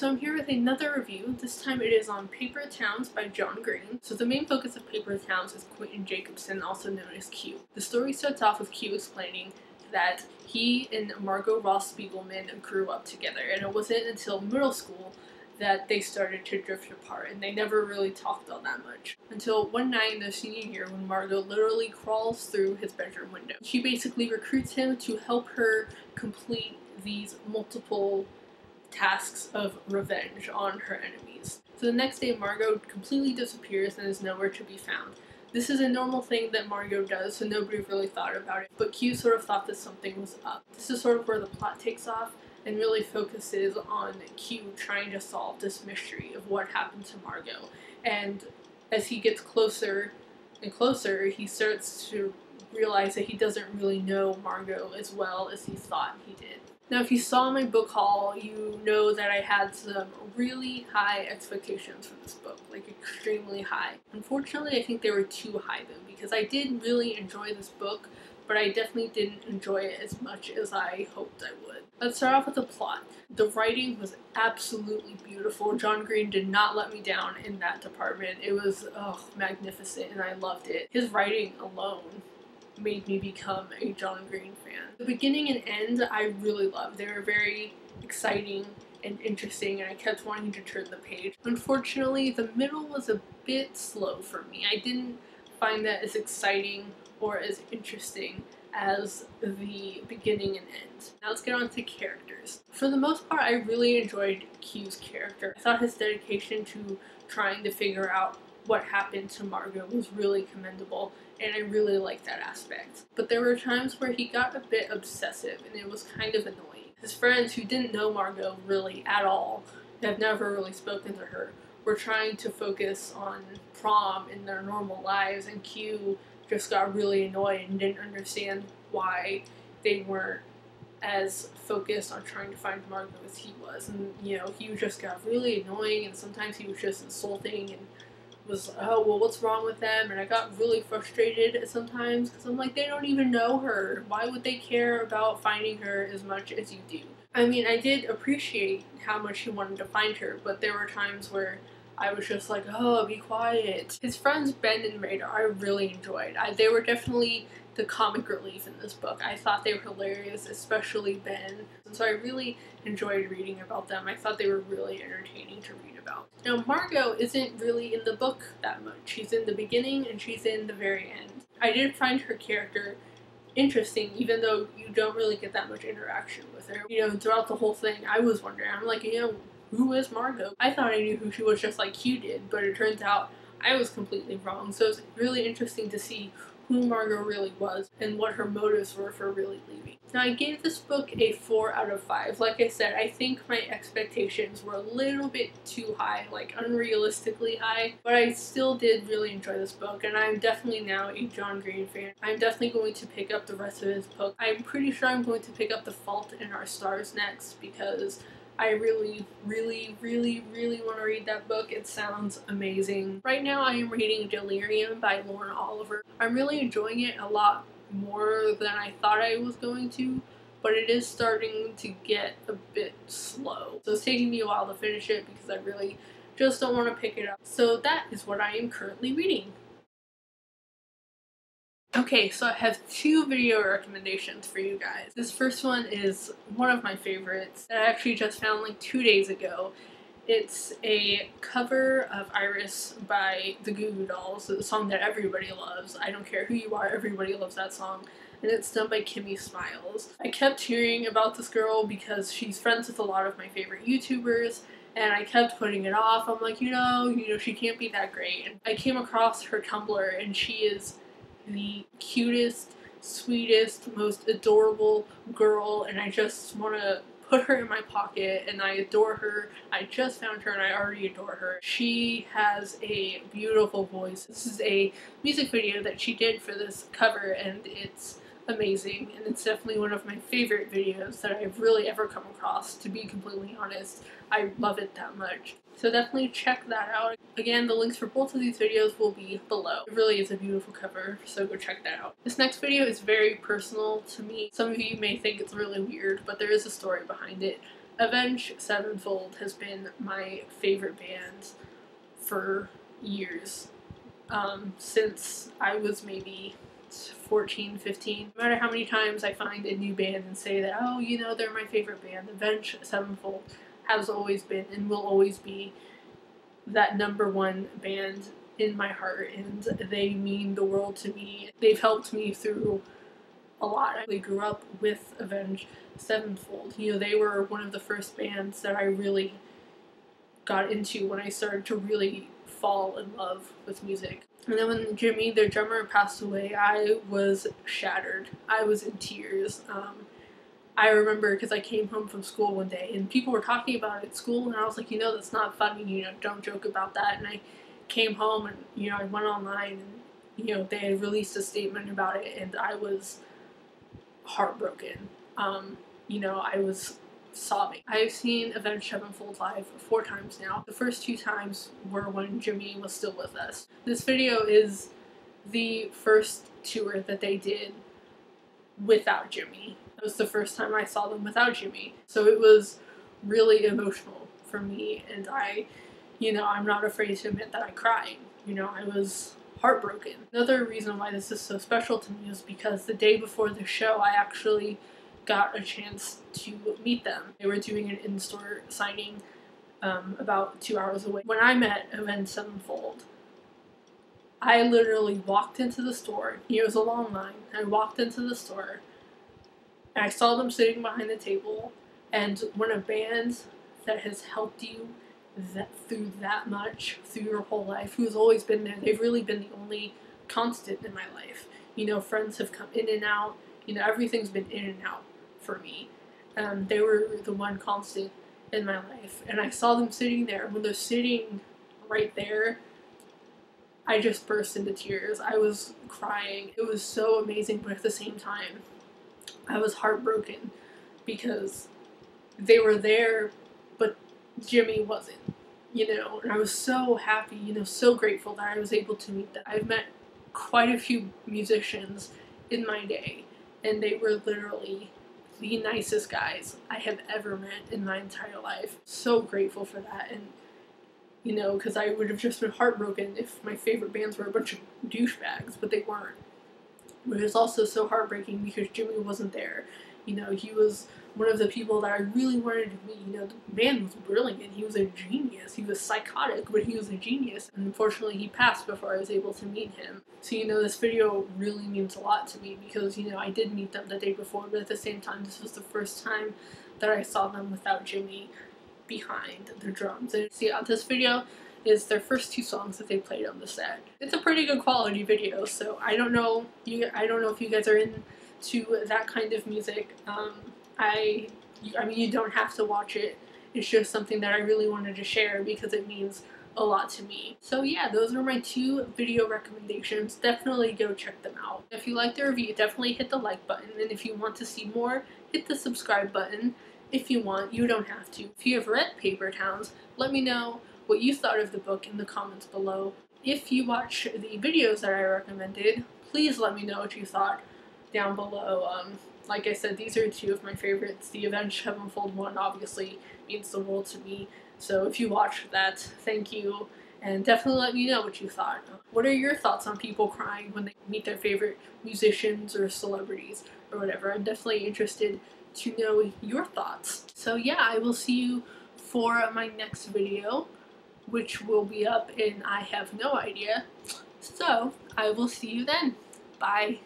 so I'm here with another review. This time it is on Paper Towns by John Green. So the main focus of Paper Towns is Quentin Jacobson, also known as Q. The story starts off with Q explaining that he and Margot Ross Spiegelman grew up together, and it wasn't until middle school that they started to drift apart, and they never really talked all that much. Until one night in their senior year when Margot literally crawls through his bedroom window. She basically recruits him to help her complete these multiple tasks of revenge on her enemies. So the next day, Margot completely disappears and is nowhere to be found. This is a normal thing that Margot does, so nobody really thought about it, but Q sort of thought that something was up. This is sort of where the plot takes off and really focuses on Q trying to solve this mystery of what happened to Margot. And as he gets closer and closer, he starts to realize that he doesn't really know Margot as well as he thought he did. Now, if you saw my book haul, you know that I had some really high expectations for this book, like extremely high. Unfortunately, I think they were too high though, because I did really enjoy this book, but I definitely didn't enjoy it as much as I hoped I would. Let's start off with the plot. The writing was absolutely beautiful. John Green did not let me down in that department. It was magnificent, and I loved it. His writing alone made me become a John Green fan. The beginning and end I really loved. They were very exciting and interesting, and I kept wanting to turn the page. Unfortunately, the middle was a bit slow for me. I didn't find that as exciting or as interesting as the beginning and end. Now let's get on to characters. For the most part, I really enjoyed Q's character. I thought his dedication to trying to figure out what happened to Margot was really commendable, and I really liked that aspect. But there were times where he got a bit obsessive, and it was kind of annoying. His friends, who didn't know Margot really at all, have never really spoken to her, were trying to focus on prom in their normal lives, and Q just got really annoyed and didn't understand why they weren't as focused on trying to find Margot as he was. And, you know, he just got really annoying, and sometimes he was just insulting and was, oh, well, what's wrong with them? And I got really frustrated sometimes because I'm like, they don't even know her. Why would they care about finding her as much as you do? I mean, I did appreciate how much he wanted to find her, but there were times where I was just like, oh, be quiet. His friends Ben and Radar I really enjoyed. They were definitely the comic relief in this book. I thought they were hilarious, especially Ben. And so I really enjoyed reading about them. I thought they were really entertaining to read about. Now, Margot isn't really in the book that much. She's in the beginning and she's in the very end. I did find her character interesting, even though you don't really get that much interaction with her. You know, throughout the whole thing, I was wondering, I'm like, you know, who is Margot? I thought I knew who she was just like Q did, but it turns out I was completely wrong. So it's really interesting to see who Margot really was and what her motives were for really leaving. Now, I gave this book a 4 out of 5. Like I said, I think my expectations were a little bit too high, like unrealistically high, but I still did really enjoy this book, and I'm definitely now a John Green fan. I'm definitely going to pick up the rest of his book. I'm pretty sure I'm going to pick up The Fault in Our Stars next because I really want to read that book. It sounds amazing. Right now I am reading Delirium by Lauren Oliver. I'm really enjoying it a lot more than I thought I was going to, but it is starting to get a bit slow. So it's taking me a while to finish it because I really just don't want to pick it up. So that is what I am currently reading. Okay, so I have 2 video recommendations for you guys. This first one is one of my favorites that I actually just found like 2 days ago. It's a cover of Iris by the Goo Goo Dolls, the song that everybody loves. I don't care who you are, everybody loves that song. And it's done by Kimmi Smiles. I kept hearing about this girl because she's friends with a lot of my favorite YouTubers, and I kept putting it off. I'm like, you know, she can't be that great. And I came across her Tumblr, and she is the cutest, sweetest, most adorable girl, and I just want to put her in my pocket, and I adore her. I just found her and I already adore her. She has a beautiful voice. This is a music video that she did for this cover, and it's amazing, and it's definitely one of my favorite videos that I've really ever come across, to be completely honest. I love it that much. So definitely check that out. Again, the links for both of these videos will be below. It really is a beautiful cover, so go check that out. This next video is very personal to me. Some of you may think it's really weird, but there is a story behind it. Avenged Sevenfold has been my favorite band for years, since I was maybe 14, 15. No matter how many times I find a new band and say that, oh, you know, they're my favorite band, Avenged Sevenfold has always been and will always be that #1 band in my heart, and they mean the world to me. They've helped me through a lot. I grew up with Avenged Sevenfold. You know, they were one of the first bands that I really got into when I started to really fall in love with music. And then when Jimmy, their drummer, passed away, I was shattered. I was in tears. I remember because I came home from school one day and people were talking about it at school, and I was like, you know, that's not funny, you know, don't joke about that. And I came home and, you know, I went online and, you know, they had released a statement about it, and I was heartbroken. You know, I was sobbing. I've seen Avenged Sevenfold live 4 times now. The first 2 times were when Jimmy was still with us. This video is the first tour that they did without Jimmy. It was the first time I saw them without Jimmy. So it was really emotional for me, and you know, I'm not afraid to admit that I cried. You know, I was heartbroken. Another reason why this is so special to me is because the day before the show, I actually got a chance to meet them. They were doing an in-store signing about 2 hours away. When I met Avenged Sevenfold, I literally walked into the store. It was a long line. I walked into the store and I saw them sitting behind the table, and when a band that has helped you through that much, through your whole life, who's always been there, they've really been the only constant in my life. You know, friends have come in and out. You know, everything's been in and out for me. They were the one constant in my life. And I saw them sitting there. When they're sitting right there, I just burst into tears. I was crying. It was so amazing, but at the same time, I was heartbroken because they were there, but Jimmy wasn't, you know, and I was so happy, you know, so grateful that I was able to meet them. I've met quite a few musicians in my day, and they were literally the nicest guys I have ever met in my entire life. So grateful for that, and you know, because I would have just been heartbroken if my favorite bands were a bunch of douchebags, but they weren't. But it was also so heartbreaking because Jimmy wasn't there. You know, he was one of the people that I really wanted to meet. You know, the man was brilliant. He was a genius. He was psychotic, but he was a genius. And unfortunately, he passed before I was able to meet him. So, you know, this video really means a lot to me because, you know, I did meet them the day before, but at the same time, this was the first time that I saw them without Jimmy behind the drums. And see, this video is their first 2 songs that they played on the set. It's a pretty good quality video, so I don't know if you guys are into that kind of music. I mean, you don't have to watch it. It's just something that I really wanted to share because it means a lot to me. So yeah, those are my 2 video recommendations. Definitely go check them out. If you liked the review, definitely hit the like button, and if you want to see more, hit the subscribe button. If you want, you don't have to. If you have read Paper Towns, let me know what you thought of the book in the comments below. If you watch the videos that I recommended, please let me know what you thought down below. Like I said, these are 2 of my favorites. The Avenged Sevenfold one obviously means the world to me. So if you watched that, thank you. And definitely let me know what you thought. What are your thoughts on people crying when they meet their favorite musicians or celebrities or whatever? I'm definitely interested to know your thoughts. So yeah, I will see you for my next video, which will be up in I have no idea. So I will see you then. Bye.